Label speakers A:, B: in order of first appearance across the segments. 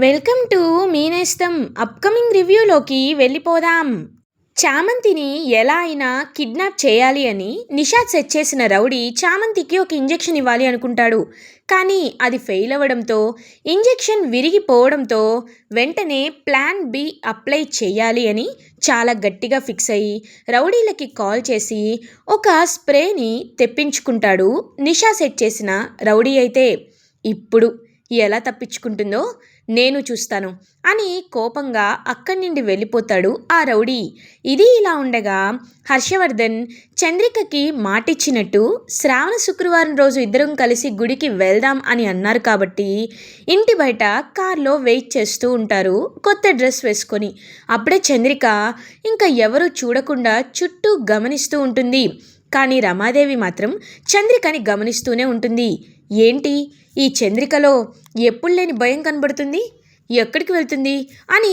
A: Welcome to మీనేస్తం upcoming రివ్యూలోకి వెళ్ళిపోదాం. చామంతిని ఎలా అయినా కిడ్నాప్ చేయాలి అని నిషాద్ సెట్ చేసిన రౌడీ చామంతికి ఒక ఇంజెక్షన్ ఇవ్వాలి అనుకుంటాడు. కానీ అది ఫెయిల్ అవ్వడంతో, ఇంజెక్షన్ విరిగిపోవడంతో వెంటనే ప్లాన్ బి అప్లై చేయాలి అని చాలా గట్టిగా ఫిక్స్ అయ్యి రౌడీలకి కాల్ చేసి ఒక స్ప్రేని తెప్పించుకుంటాడు నిషా సెట్ చేసిన రౌడీ. అయితే ఇప్పుడు ఎలా తప్పించుకుంటుందో నేను చూస్తాను అని కోపంగా అక్కడి నుండి వెళ్ళిపోతాడు ఆ రౌడీ. ఇది ఇలా ఉండగా హర్షవర్ధన్ చంద్రికకి మాటిచ్చినట్టు శ్రావణ శుక్రవారం రోజు ఇద్దరం కలిసి గుడికి వెళ్దాం అని అన్నారు కాబట్టి ఇంటి బయట కార్లో వెయిట్ చేస్తూ ఉంటారు కొత్త డ్రెస్ వేసుకొని. అప్పుడే చంద్రిక ఇంకా ఎవరు చూడకుండా చుట్టూ గమనిస్తూ ఉంటుంది. కానీ రమాదేవి మాత్రం చంద్రికని గమనిస్తూనే ఉంటుంది. ఏంటి ఈ చంద్రికలో ఎప్పుడు లేని భయం కనబడుతుంది, ఎక్కడికి వెళ్తుంది అని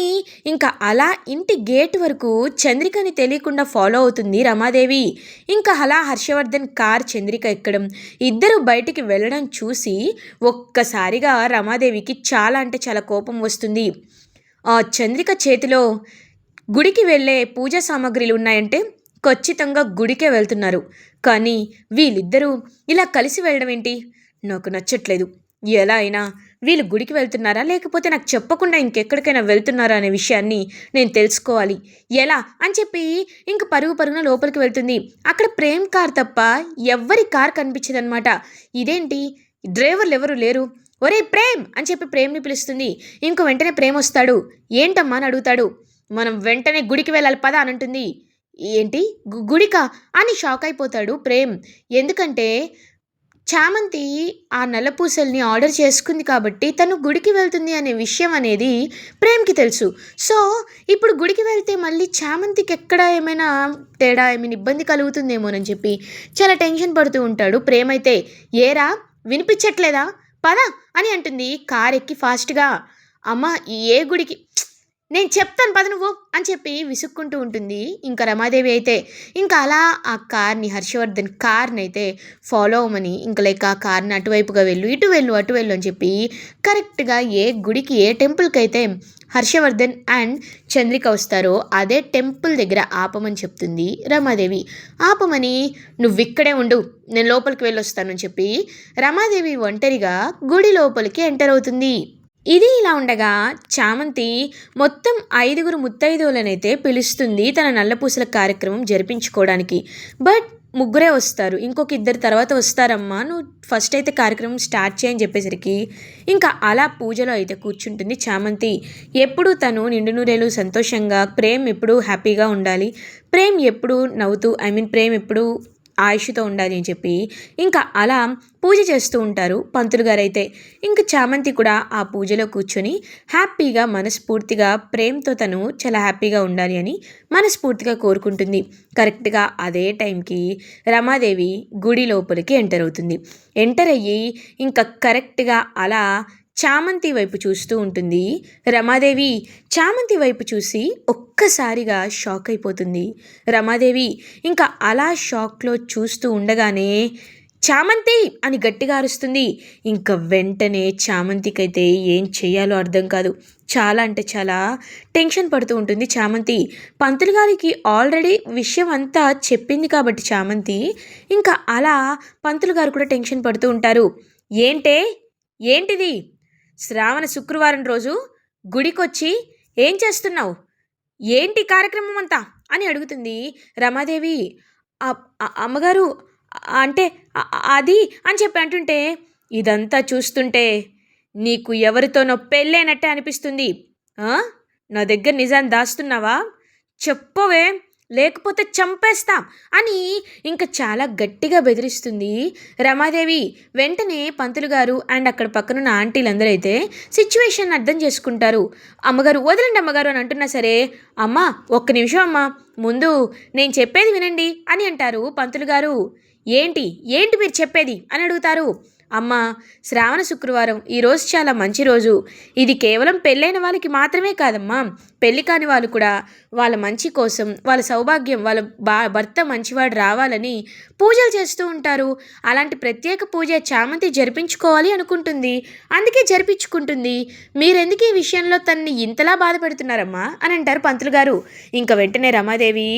A: ఇంకా అలా ఇంటి గేట్ వరకు చంద్రికని తెలియకుండా ఫాలో అవుతుంది రమాదేవి. ఇంకా అలా హర్షవర్ధన్ కార్ చంద్రిక ఎక్కడం, ఇద్దరు బయటికి వెళ్ళడం చూసి ఒక్కసారిగా రమాదేవికి చాలా అంటే చాలా కోపం వస్తుంది. ఆ చంద్రిక చేతిలో గుడికి వెళ్ళే పూజా సామాగ్రిలు ఉన్నాయంటే ఖచ్చితంగా గుడికే వెళ్తున్నారు. కానీ వీళ్ళిద్దరూ ఇలా కలిసి వెళ్ళడం ఏంటి, నాకు నచ్చట్లేదు. ఎలా అయినా వీళ్ళు గుడికి వెళ్తున్నారా లేకపోతే నాకు చెప్పకుండా ఇంకెక్కడికైనా వెళ్తున్నారా అనే విషయాన్ని నేను తెలుసుకోవాలి. ఎలా అని చెప్పి ఇంక పరుగున లోపలికి వెళ్తుంది. అక్కడ ప్రేమ్ కార్ తప్ప ఎవ్వరి కార్ కనిపించదనమాట. ఇదేంటి డ్రైవర్లు ఎవరు లేరు, ఒరే ప్రేమ్ అని చెప్పి ప్రేమ్ని పిలుస్తుంది. ఇంకో వెంటనే ప్రేమ్ వస్తాడు. ఏంటమ్మా అని అడుగుతాడు. మనం వెంటనే గుడికి వెళ్ళాలి పదా అని అంటుంది. ఏంటి గుడికా అని షాక్ అయిపోతాడు ప్రేమ్. ఎందుకంటే చామంతి ఆ నల్లపూసల్ని ఆర్డర్ చేసుకుంది కాబట్టి తను గుడికి వెళ్తుంది అనే విషయం అనేది ప్రేమ్కి తెలుసు. సో ఇప్పుడు గుడికి వెళ్తే మళ్ళీ చామంతికి ఎక్కడ ఏమైనా తేడా, ఏమైనా ఇబ్బంది కలుగుతుందేమోనని చెప్పి చాలా టెన్షన్ పడుతూ ఉంటాడు ప్రేమ్. అయితే ఏరా వినిపించట్లేదా పద అని అంటుంది కార్ ఎక్కి ఫాస్ట్గా. అమ్మ ఏ గుడికి, నేను చెప్తాను పద నువ్వు అని చెప్పి విసుక్కుంటూ ఉంటుంది ఇంకా రమాదేవి. అయితే ఇంకా అలా ఆ కార్ని హర్షవర్ధన్ కార్ని అయితే ఫాలో అవ్వమని ఇంకా లైక్ ఆ కార్ని అటువైపుగా వెళ్ళు ఇటు వెళ్ళు అని చెప్పి కరెక్ట్గా ఏ గుడికి ఏ టెంపుల్కి అయితే హర్షవర్ధన్ అండ్ చంద్రిక వస్తారో అదే టెంపుల్ దగ్గర ఆపమని చెప్తుంది రమాదేవి. ఆపమని నువ్వు ఇక్కడే ఉండు, నేను లోపలికి వెళ్ళొస్తానని చెప్పి రమాదేవి ఒంటరిగా గుడి లోపలికి ఎంటర్ అవుతుంది. ఇది ఇలా ఉండగా చామంతి మొత్తం 5 ముత్తైదువులనైతే పిలుస్తుంది తన నల్లపూసల కార్యక్రమం జరిపించుకోవడానికి. బట్ ముగ్గురే వస్తారు, ఇంకొక ఇద్దరు తర్వాత వస్తారమ్మా, నువ్వు ఫస్ట్ అయితే కార్యక్రమం స్టార్ట్ చేయని చెప్పేసరికి ఇంకా అలా పూజలో అయితే కూర్చుంటుంది చామంతి. ఎప్పుడు తను నిండు నూరేళ్ళు సంతోషంగా, ప్రేమ్ ఎప్పుడూ హ్యాపీగా ఉండాలి, ప్రేమ్ ఎప్పుడు నవ్వుతూ ప్రేమ్ ఎప్పుడు ఆయుష్తో ఉండాలి అని చెప్పి ఇంకా అలా పూజ చేస్తూ ఉంటారు పంతులు గారు. అయితే ఇంకా చామంతి కూడా ఆ పూజలో కూర్చొని హ్యాపీగా మనస్ఫూర్తిగా ప్రేమ్తో తను చాలా హ్యాపీగా ఉండాలి అని మనస్ఫూర్తిగా కోరుకుంటుంది. కరెక్ట్గా అదే టైంకి రమాదేవి గుడి లోపలికి ఎంటర్ అవుతుంది. ఎంటర్ అయ్యి ఇంకా కరెక్ట్గా అలా చామంతి వైపు చూస్తూ ఉంటుంది. రమాదేవి చామంతి వైపు చూసి ఒక్కసారిగా షాక్ అయిపోతుంది రమాదేవి. ఇంకా అలా షాక్లో చూస్తూ ఉండగానే చామంతి అని గట్టిగా అరుస్తుంది. ఇంకా వెంటనే చామంతికైతే ఏం చేయాలో అర్థం కాదు. చాలా అంటే చాలా టెన్షన్ పడుతూ ఉంటుంది చామంతి. పంతులు గారికి ఆల్రెడీ విషయం అంతా చెప్పింది కాబట్టి చామంతి ఇంకా అలా పంతులు గారు కూడా టెన్షన్ పడుతూ ఉంటారు. ఏంటిది శ్రావణ శుక్రవారం రోజు గుడికొచ్చి ఏం చేస్తున్నావు, ఏంటి కార్యక్రమం అంతా అని అడుగుతుంది రమాదేవి. అమ్మగారు అంటే అది అని చెప్పి అంటుంటే, ఇదంతా చూస్తుంటే నీకు ఎవరితోనో పెళ్ళైనట్టే అనిపిస్తుంది. నా దగ్గర నిజాన్ని దాస్తున్నావా, చెప్పవే లేకపోతే చంపేస్తాం అని ఇంకా చాలా గట్టిగా బెదిరిస్తుంది రమాదేవి. వెంటనే పంతులు గారు అండ్ అక్కడ పక్కనున్న ఆంటీలందరూ అయితే సిచ్యువేషన్ అర్థం చేసుకుంటారు. అమ్మగారు వదలండి అమ్మగారు అని అంటున్నా సరే, అమ్మ ఒక్క నిమిషం అమ్మ, ముందు నేను చెప్పేది వినండి అని అంటారు పంతులు గారు. ఏంటి మీరు చెప్పేది అని అడుగుతారు. అమ్మా, శ్రావణ శుక్రవారం ఈరోజు చాలా మంచి రోజు. ఇది కేవలం పెళ్ళైన వాళ్ళకి మాత్రమే కాదమ్మా, పెళ్ళి కాని వాళ్ళు కూడా వాళ్ళ మంచి కోసం, వాళ్ళ సౌభాగ్యం, వాళ్ళ భర్త మంచివాడు రావాలని పూజలు చేస్తూ ఉంటారు. అలాంటి ప్రత్యేక పూజ చామంతి జరిపించుకోవాలి అనుకుంటుంది. అందుకే జరిపించుకుంటుంది. మీరెందుకు ఈ విషయంలో తనని ఇంతలా బాధ పెడుతున్నారమ్మా అని అంటారు పంతులు గారు. ఇంకా వెంటనే రమాదేవి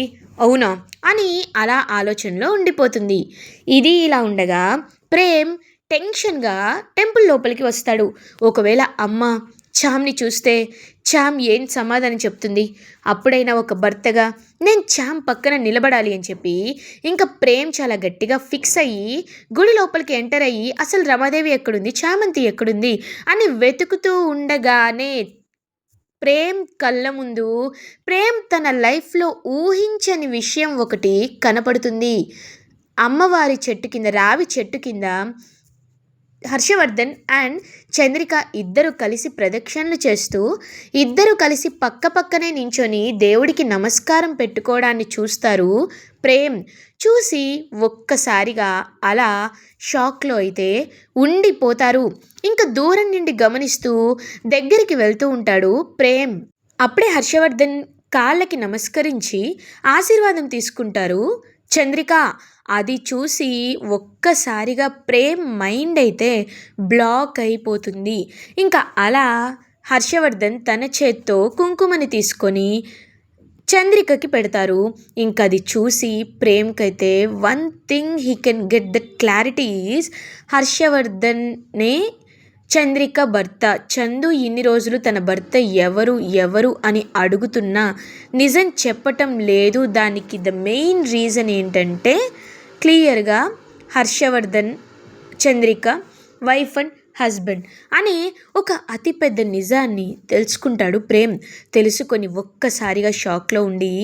A: అవునా అని అలా ఆలోచనలో ఉండిపోతుంది. ఇది ఇలా ఉండగా ప్రేమ్ టెన్షన్గా టెంపుల్ లోపలికి వస్తాడు. ఒకవేళ అమ్మ చామ్ని చూస్తే చామ్ ఏం సమాధానం చెప్తుంది? అప్పుడైనా ఒక భర్తగా నేను చామ్ పక్కన నిలబడాలి అని చెప్పి ఇంకా ప్రేమ్ చాలా గట్టిగా ఫిక్స్ అయ్యి గుడి లోపలికి ఎంటర్ అయ్యి అసలు రమాదేవి ఎక్కడుంది, చామంతి ఎక్కడుంది అని వెతుకుతూ ఉండగానే ప్రేమ్ కళ్ళ ముందు ప్రేమ్ తన లైఫ్లో ఊహించని విషయం ఒకటి కనపడుతుంది. అమ్మవారి చెట్టు కింద, రావి చెట్టు కింద హర్షవర్ధన్ అండ్ చంద్రిక ఇద్దరు కలిసి ప్రదక్షిణలు చేస్తూ, ఇద్దరు కలిసి పక్క పక్కనే నించొని దేవుడికి నమస్కారం పెట్టుకోవడాన్ని చూస్తారు. ప్రేమ్ చూసి ఒక్కసారిగా అలా షాక్లో అయితే ఉండిపోతారు. ఇంకా దూరం నుండి గమనిస్తూ దగ్గరికి వెళ్తూ ఉంటాడు ప్రేమ్. అప్పుడే హర్షవర్ధన్ కాళ్ళకి నమస్కరించి ఆశీర్వాదం తీసుకుంటారు చంద్రిక. అది చూసి ఒక్కసారిగా ప్రేమ్ మైండ్ అయితే బ్లాక్ అయిపోతుంది. ఇంకా అలా హర్షవర్ధన్ తన చేత్తో కుంకుమని తీసుకొని చంద్రికకి పెడతారు. ఇంక అది చూసి ప్రేమ్కైతే one thing he can get the clarity is హర్షవర్ధన్నే చంద్రిక భర్త. చందు ఇన్ని రోజులు తన భర్త ఎవరు ఎవరు అని అడుగుతున్నా నిజం చెప్పటం లేదు. దానికి ద మెయిన్ రీజన్ ఏంటంటే క్లియర్గా Harshavardhan Chandrika wife and husband అని ఒక అతిపెద్ద నిజాన్ని తెలుసుకుంటాడు ప్రేమ్. తెలుసుకొని ఒక్కసారిగా షాక్లో ఉండి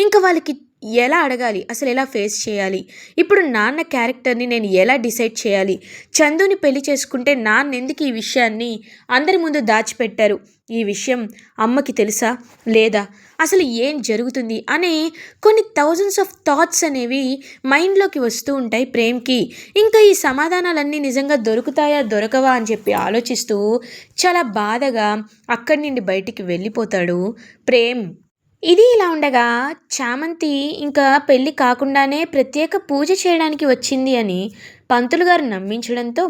A: ఇంకా వాళ్ళకి ఎలా అడగాలి, అసలు ఎలా ఫేస్ చేయాలి, ఇప్పుడు నాన్న క్యారెక్టర్ని నేను ఎలా డిసైడ్ చేయాలి, చందుని పెళ్లి చేసుకుంటే నాన్న ఎందుకు ఈ విషయాన్ని అందరి ముందు దాచిపెట్టారు, ఈ విషయం అమ్మకి తెలుసా లేదా, అసలు ఏం జరుగుతుంది అనే కొన్ని థౌజండ్స్ ఆఫ్ థాట్స్ అనేవి మైండ్లోకి వస్తూ ఉంటాయి ప్రేమ్కి. ఇంకా ఈ సమాధానాలన్నీ నిజంగా దొరుకుతాయా దొరకవా అని చెప్పి ఆలోచిస్తూ చాలా బాధగా అక్కడి నుండి బయటికి వెళ్ళిపోతాడు ప్రేమ్. ఇది ఇలా ఉండగా చామంతి ఇంకా పెళ్ళి కాకుండానే ప్రత్యేక పూజ చేయడానికి వచ్చింది అని పంతులు గారు నమ్మించడంతో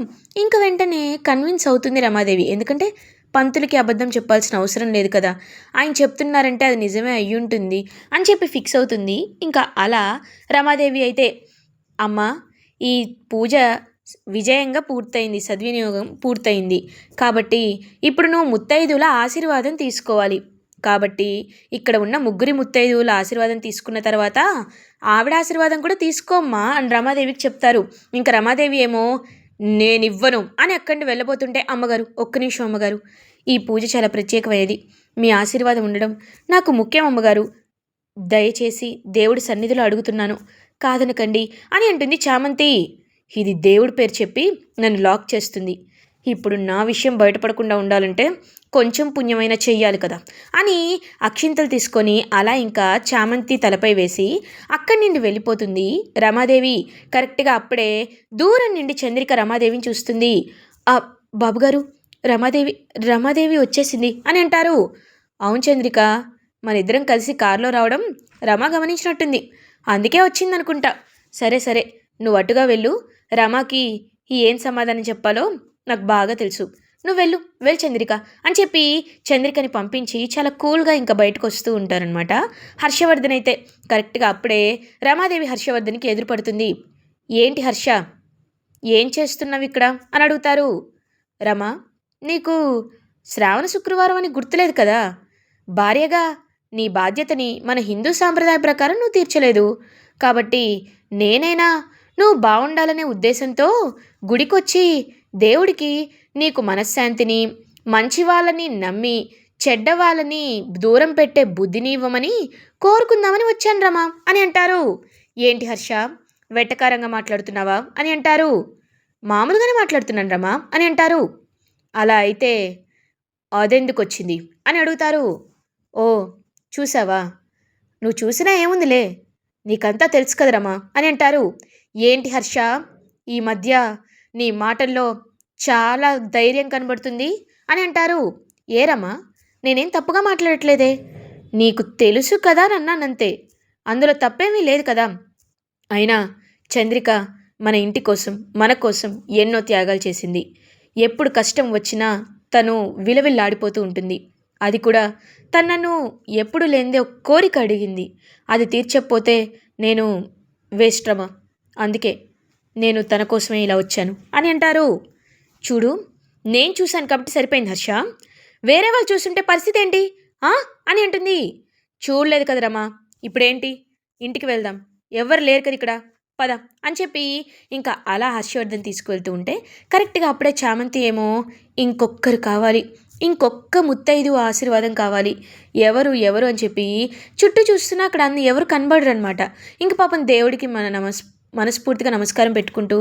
A: ఇంకా వెంటనే కన్విన్స్ అవుతుంది రమాదేవి. ఎందుకంటే పంతులకి అబద్ధం చెప్పాల్సిన అవసరం లేదు కదా, ఆయన చెప్తున్నారంటే అది నిజమే అయ్యి ఉంటుంది అని చెప్పి ఫిక్స్ అవుతుంది. ఇంకా అలా రమాదేవి అయితే అమ్మ ఈ పూజ విజయంగా పూర్తయింది, సద్వినియోగం పూర్తయింది కాబట్టి ఇప్పుడు నువ్వు ముత్తైదువుల ఆశీర్వాదం తీసుకోవాలి. కాబట్టి ఇక్కడ ఉన్న ముగ్గురి ముత్తైదువుల ఆశీర్వాదం తీసుకున్న తర్వాత ఆవిడ ఆశీర్వాదం కూడా తీసుకోమ్మా అని రమాదేవికి చెప్తారు. ఇంకా రమాదేవి ఏమో నేనివ్వను అని అక్కడిని వెళ్ళబోతుంటే అమ్మగారు ఒక్క నిమిషం అమ్మగారు, ఈ పూజ చాలా ప్రత్యేకమైనది, మీ ఆశీర్వాదం ఉండడం నాకు ముఖ్యం అమ్మగారు, దయచేసి దేవుడి సన్నిధిలో అడుగుతున్నాను కాదనకండి అని అంటుంది చామంతి. ఇది దేవుడి పేరు చెప్పి నన్ను లాక్ చేస్తుంది, ఇప్పుడు నా విషయం బయటపడకుండా ఉండాలంటే కొంచెం పుణ్యమైన చెయ్యాలి కదా అని అక్షింతలు తీసుకొని అలా ఇంకా చామంతి తలపై వేసి అక్కడి నుండి వెళ్ళిపోతుంది రమాదేవి. కరెక్ట్గా అప్పుడే దూరం నుండి చంద్రిక రమాదేవిని చూస్తుంది. బాబుగారు రమాదేవి వచ్చేసింది అని అంటారు. అవును చంద్రిక, మన ఇద్దరం కలిసి కారులో రావడం రమ గమనించినట్టుంది, అందుకే వచ్చిందనుకుంటా. సరే సరే నువ్వు అటుగా వెళ్ళు, రమాకి ఏం సమాధానం చెప్పాలో నాకు బాగా తెలుసు, నువ్వు వెళ్ళు చంద్రిక అని చెప్పి చంద్రికని పంపించి చాలా కూల్గా ఇంకా బయటకు వస్తూ ఉంటారనమాట. హర్షవర్ధన్ అయితే కరెక్ట్గా అప్పుడే రమాదేవి హర్షవర్ధన్కి ఎదురుపడుతుంది. ఏంటి హర్ష, ఏం చేస్తున్నావు ఇక్కడ అని అడుగుతారు. రమ, నీకు శ్రావణ శుక్రవారం అని గుర్తులేదు కదా, భార్యగా నీ బాధ్యతని మన హిందూ సాంప్రదాయ ప్రకారం నువ్వు తీర్చలేదు కాబట్టి నేనైనా నువ్వు బాగుండాలనే ఉద్దేశంతో గుడికొచ్చి దేవుడికి నీకు మనశ్శాంతిని, మంచి వాళ్ళని నమ్మి చెడ్డ వాళ్ళని దూరం పెట్టే బుద్ధిని ఇవ్వమని కోరుకుందామని వచ్చాను రమా అని అంటారు. ఏంటి హర్ష, వెట్టకారంగా మాట్లాడుతున్నావా అని అంటారు. మామూలుగానే మాట్లాడుతున్నాను రమా అని అంటారు. అలా అయితే అదెందుకు వచ్చింది అని అడుగుతారు. ఓ చూసావా, నువ్వు చూసినా ఏముందిలే, నీకంతా తెలుసు కదా రమా అని అంటారు. ఏంటి హర్ష, ఈ మధ్య నీ మాటల్లో చాలా ధైర్యం కనబడుతుంది అని అంటారు. ఏ రమా, నేనేం తప్పుగా మాట్లాడట్లేదే, నీకు తెలుసు కదా అన్నానంతే, అందులో తప్పేమీ లేదు కదా. అయినా చంద్రిక మన ఇంటి కోసం మన కోసం ఎన్నో త్యాగాలు చేసింది. ఎప్పుడు కష్టం వచ్చినా తను విలవిల్లాడిపోతూ ఉంటుంది. అది కూడా తను నన్ను ఎప్పుడు లేనిదే ఒక కోరిక అడిగింది, అది తీర్చకపోతే నేను వేస్ట్ రమా, అందుకే నేను తన కోసమే ఇలా వచ్చాను అని అంటారు. చూడు, నేను చూశాను కాబట్టి సరిపోయింది హర్ష, వేరే వాళ్ళు చూస్తుంటే పరిస్థితి ఏంటి అని అంటుంది. చూడలేదు కదా రమా, ఇప్పుడేంటి, ఇంటికి వెళ్దాం, ఎవరు లేరు కదా ఇక్కడ, పద అని చెప్పి ఇంకా అలా హర్షవర్ధన్ తీసుకువెళ్తూ ఉంటే కరెక్ట్గా అప్పుడే చామంతి ఏమో ఇంకొక్కరు కావాలి, ఇంకొక్క ముత్తైదు ఆశీర్వాదం కావాలి, ఎవరు ఎవరు అని చెప్పి చుట్టూ చూస్తున్నా అక్కడ అన్ని ఎవరు కనబడరు అనమాట. ఇంక పాపం దేవుడికి మనస్ఫూర్తిగా నమస్కారం పెట్టుకుంటూ,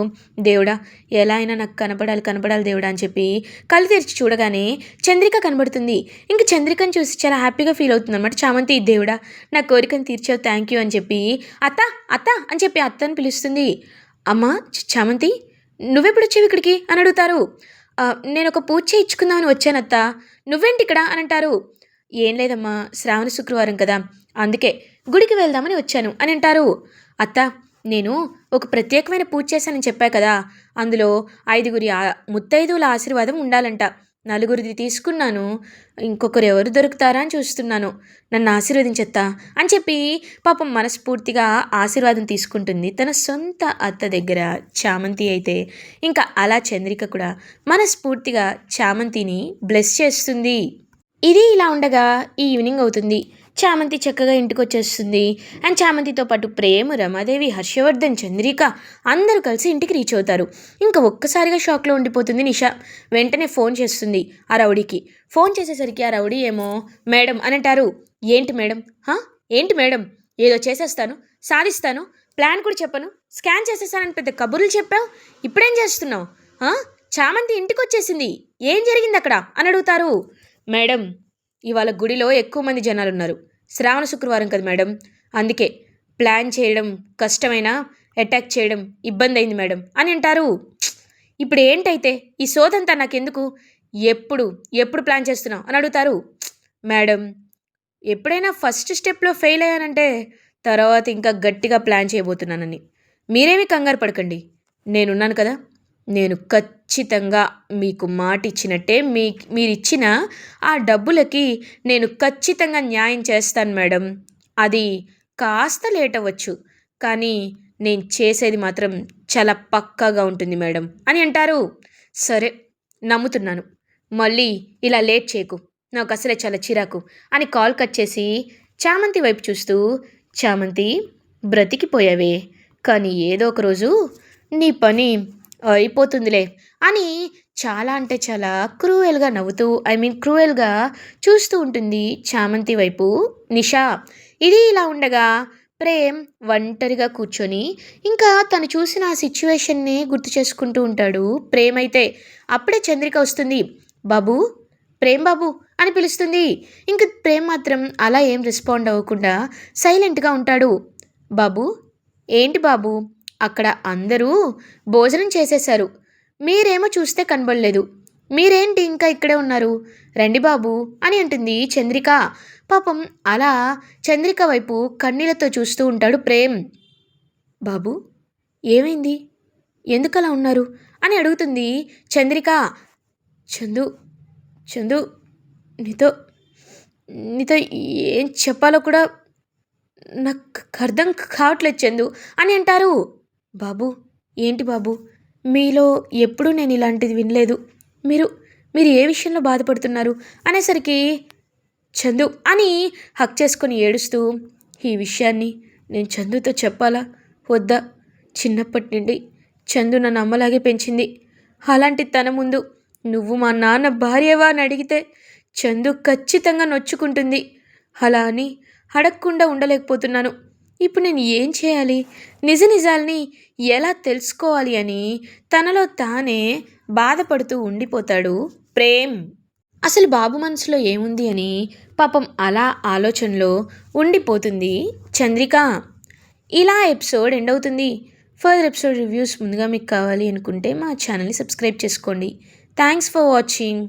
A: దేవుడా ఎలా అయినా నాకు కనపడాలి దేవుడా అని చెప్పి కళ్ళు తెరిచి చూడగానే చంద్రిక కనబడుతుంది. ఇంక చంద్రికను చూసి చాలా హ్యాపీగా ఫీల్ అవుతుంది అనమాట చామంతి. దేవుడా నా కోరికను తీర్చావు, థ్యాంక్ యూ అని చెప్పి అత్త అత్త అని చెప్పి అత్తని పిలుస్తుంది. అమ్మ చామంతి, నువ్వెప్పుడు వచ్చావు ఇక్కడికి అని అడుగుతారు. నేను ఒక పూజ చేయించుకుందామని వచ్చానత్త, నువ్వేంటి ఇక్కడ అని అంటారు. ఏం లేదమ్మా, శ్రావణ శుక్రవారం కదా, అందుకే గుడికి వెళ్దామని వచ్చాను అని అంటారు. అత్త, నేను ఒక ప్రత్యేకమైన పూజ చేశానని చెప్పా కదా, అందులో 5గురి ముత్తైదువుల ఆశీర్వాదం ఉండాలంట, 4గురిది తీసుకున్నాను, ఇంకొకరు ఎవరు దొరుకుతారా అని చూస్తున్నాను, నన్ను ఆశీర్వదించత్తా అని చెప్పి పాపం మనస్ఫూర్తిగా ఆశీర్వాదం తీసుకుంటుంది తన సొంత అత్త దగ్గర చామంతి. అయితే ఇంకా అలా చంద్రిక కూడా మనస్ఫూర్తిగా చామంతిని బ్లెస్ చేస్తుంది. ఇది ఇలా ఉండగా ఈవినింగ్ అవుతుంది. చామంతి చక్కగా ఇంటికి వచ్చేస్తుంది. అండ్ చామంతితో పాటు ప్రేమ్, రమాదేవి, హర్షవర్ధన్, చంద్రిక అందరూ కలిసి ఇంటికి రీచ్ అవుతారు. ఇంకా ఒక్కసారిగా షాక్లో ఉండిపోతుంది నిషా. వెంటనే ఫోన్ చేస్తుంది ఆ రౌడీకి. ఫోన్ చేసేసరికి ఆ రౌడీ ఏమో మేడం అని అంటారు. ఏంటి మేడం, ఏంటి మేడం, ఏదో చేసేస్తాను, సాధిస్తాను, ప్లాన్ కూడా చెప్పను, స్కాన్ చేసేస్తానని పెద్ద కబుర్లు చెప్పావు, ఇప్పుడేం చేస్తున్నావు, చామంతి ఇంటికి వచ్చేసింది, ఏం జరిగింది అక్కడ అని అడుగుతారు. మేడం, ఇవాళ గుడిలో ఎక్కువ మంది జనాలు ఉన్నారు, శ్రావణ శుక్రవారం కదా మేడం, అందుకే ప్లాన్ చేయడం కష్టమైనా అటాక్ చేయడం ఇబ్బంది అయింది మేడం అని అంటారు. ఇప్పుడు ఏంటైతే ఈ సోదంతా నాకెందుకు, ఎప్పుడు ఎప్పుడు ప్లాన్ చేస్తున్నావు అని అడుగుతారు. మేడం, ఎప్పుడైనా ఫస్ట్ స్టెప్లో ఫెయిల్ అయ్యానంటే తర్వాత ఇంకా గట్టిగా ప్లాన్ చేయబోతున్నానని, మీరేమీ కంగారు పడకండి, నేనున్నాను కదా, నేను ఖచ్చితంగా మీకు మాట ఇచ్చినట్టే మీరిచ్చిన ఆ డబ్బులకి నేను ఖచ్చితంగా న్యాయం చేస్తాను మేడం, అది కాస్త లేట్ అవ్వచ్చు, కానీ నేను చేసేది మాత్రం చాలా పక్కాగా ఉంటుంది మేడం అని అంటారు. సరే, నమ్ముతున్నాను, మళ్ళీ ఇలా లేట్ చేయకు, నాకు అసలే చాలా చిరాకు అని కాల్ కట్ చేసి చామంతి వైపు చూస్తూ, చామంతి బ్రతికిపోయావే, కానీ ఏదో ఒక రోజు నీ పని అయిపోతుందిలే అని చాలా అంటే చాలా క్రూయల్గా నవ్వుతూ క్రూయల్గా చూస్తూ ఉంటుంది చామంతి వైపు నిషా. ఇది ఇలా ఉండగా ప్రేమ్ ఒంటరిగా కూర్చొని ఇంకా తను చూసిన ఆ సిచ్యువేషన్ని గుర్తు చేసుకుంటూ ఉంటాడు. ప్రేమ్ అయితే అప్పుడే చంద్రిక వస్తుంది. బాబు, ప్రేమ్ బాబు అని పిలుస్తుంది. ఇంక ప్రేమ్ మాత్రం అలా ఏం రెస్పాండ్ అవ్వకుండా సైలెంట్గా ఉంటాడు. బాబు, ఏంటి బాబు, అక్కడ అందరూ భోజనం చేసేశారు, మీరేమో చూస్తే కనబడలేదు, మీరేంటి ఇంకా ఇక్కడే ఉన్నారు, రండి బాబు అని అంటుంది చంద్రిక. పాపం అలా చంద్రిక వైపు కన్నీళ్లతో చూస్తూ ఉంటాడు ప్రేమ్. బాబు, ఏమైంది, ఎందుకలా ఉన్నారు అని అడుగుతుంది చంద్రిక. చందు చందు నీతో నీతో ఏం చెప్పాలో కూడా నాకు అర్థం కావట్లేదు చందు అని అంటారు. బాబు, ఏంటి బాబు, మీలో ఎప్పుడూ నేను ఇలాంటిది వినలేదు, మీరు మీరు ఏ విషయంలో బాధపడుతున్నారు అనేసరికి చందు అని హక్ చేసుకొని ఏడుస్తూ, ఈ విషయాన్ని నేను చందుతో చెప్పాలా వద్దా, చిన్నప్పటి నుండి చందు నన్ను అమ్మలాగే పెంచింది, అలాంటి తన ముందు నువ్వు మా నాన్న భార్యవా అని అడిగితే చందు ఖచ్చితంగా నొచ్చుకుంటుంది, అలా అని అడగకుండా ఉండలేకపోతున్నాను, ఇప్పుడు నేను ఏం చేయాలి, నిజాల్ని ఎలా తెలుసుకోవాలి అని తనలో తానే బాధపడుతూ ఉండిపోతాడు ప్రేమ్. అసలు బాబు మనసులో ఏముంది అని పాపం అలా ఆలోచనలో ఉండిపోతుంది చంద్రిక. ఇలా ఎపిసోడ్ ఎండ్ అవుతుంది. ఫర్దర్ ఎపిసోడ్ రివ్యూస్ ముందుగా మీకు కావాలి అనుకుంటే మా ఛానల్ని సబ్స్క్రైబ్ చేసుకోండి. Thanks for watching.